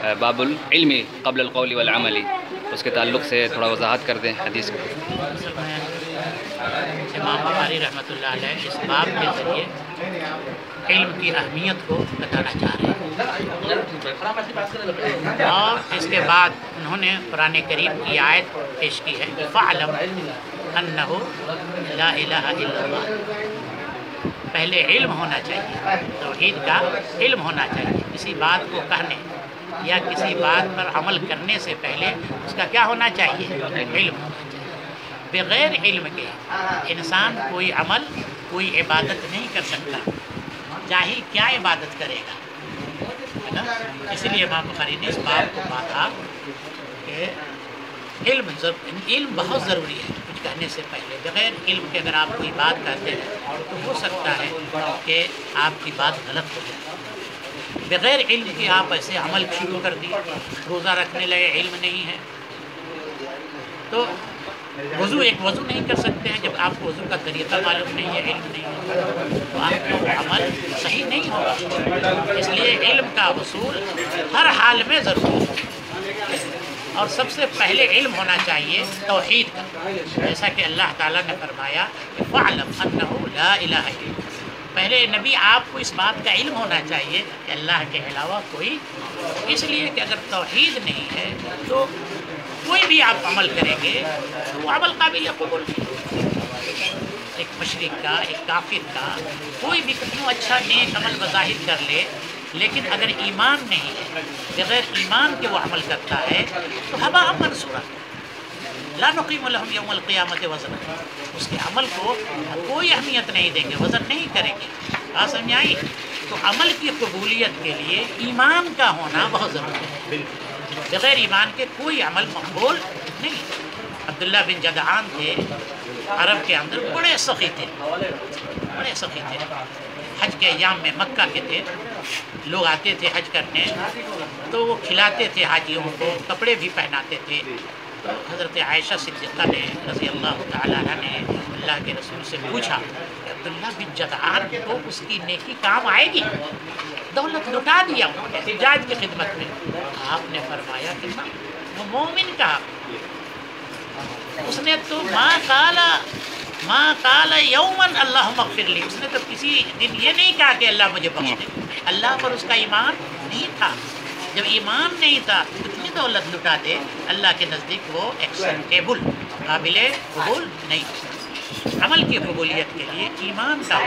باب العلم قبل القول والعمل، اس کے تعلق سے تھوڑا وضاحت کر دیں حدیث کو۔ امام بخاری رحمۃ اللہ علیہ اس باب کے ذریعے علم کی اہمیت کو بتانا چاہ رہے ہیں، اور اس کے بعد انہوں نے قرآن کریم کی آیت پیش کی ہے فَاعْلَمْ أَنَّهُ لَا إِلَهَ إِلَّا اللَّهُ۔ پہلے علم ہونا چاہیے، توحید کا علم ہونا چاہیے۔ کسی بات کو کہنے یا کسی بات پر عمل کرنے سے پہلے اس کا کیا ہونا چاہیے؟ علم ہونا چاہیے۔ بغیر علم کے انسان کوئی عمل کوئی عبادت نہیں کر سکتا، جاہل کیا عبادت کرے گا، ہے نا؟ اس لیے امام بخاری نے اس بات کو کہا کہ علم بہت ضروری ہے کچھ کہنے سے پہلے۔ بغیر علم کے اگر آپ کوئی بات کہتے ہیں تو ہو سکتا ہے کہ آپ کی بات غلط ہو جائے۔ بغیر علم کے آپ ایسے عمل شروع کر دیے، روزہ رکھنے لگے، علم نہیں ہے تو وضو نہیں کر سکتے ہیں۔ جب آپ کو وضو کا طریقہ معلوم نہیں ہے، علم نہیں ہے، تو آپ کو عمل صحیح نہیں ہوگا۔ اس لیے علم کا حصول ہر حال میں ضروری ہے، اور سب سے پہلے علم ہونا چاہیے توحید کا، جیسا کہ اللہ تعالیٰ نے فرمایا کہ فَاعْلَمْ أَنَّهُ لَا إِلَهَ إِلَّا اللَّهُ۔ پہلے نبی آپ کو اس بات کا علم ہونا چاہیے کہ اللہ کے علاوہ کوئی، اس لیے کہ اگر توحید نہیں ہے تو کوئی بھی آپ عمل کریں گے تو وہ عمل قابل قبول نہیں۔ ایک مشرک کا، ایک کافر کا کوئی بھی کتنا اچھا نیک عمل بظاہر کر لے، لیکن اگر ایمان نہیں ہے، بغیر ایمان کے وہ عمل کرتا ہے تو ہباء منثورا، لا نقیم لهم یوم القیامت وزنا۔ اس کے عمل کو کوئی اہمیت نہیں دیں گے، وزن نہیں کریں گے۔ بات سمجھ آئی؟ تو عمل کی قبولیت کے لیے ایمان کا ہونا بہت ضروری ہے، بغیر ایمان کے کوئی عمل مقبول نہیں۔ عبداللہ بن جدعان تھے، عرب کے اندر بڑے سخی تھے، حج کے ایام میں مکہ کے تھے، لوگ آتے تھے حج کرنے تو وہ کھلاتے تھے حاجیوں کو، کپڑے بھی پہناتے تھے۔ تو حضرت عائشہ صدیقہ نے رضی اللہ تعالیٰ عنہ نے اللہ کے رسول سے پوچھا کہ عبداللہ بن جدعان کو اس کی نیکی کام آئے گی؟ دولت لٹا دیا انہوں نے حجاج کی خدمت میں۔ آپ نے فرمایا کہ نہ، وہ مومن کہا، اس نے تو ما قال یوماً اللہم اغفر لی، اس نے تو کسی دن یہ نہیں کہا کہ اللہ مجھے بخش دے۔ اللہ پر اس کا ایمان نہیں تھا۔ جب ایمان نہیں تھا کتنی دولت لٹا دے، اللہ کے نزدیک وہ ایکسیپٹیبل، قابل قبول نہیں۔ عمل کی قبولیت کے لیے ایمان کا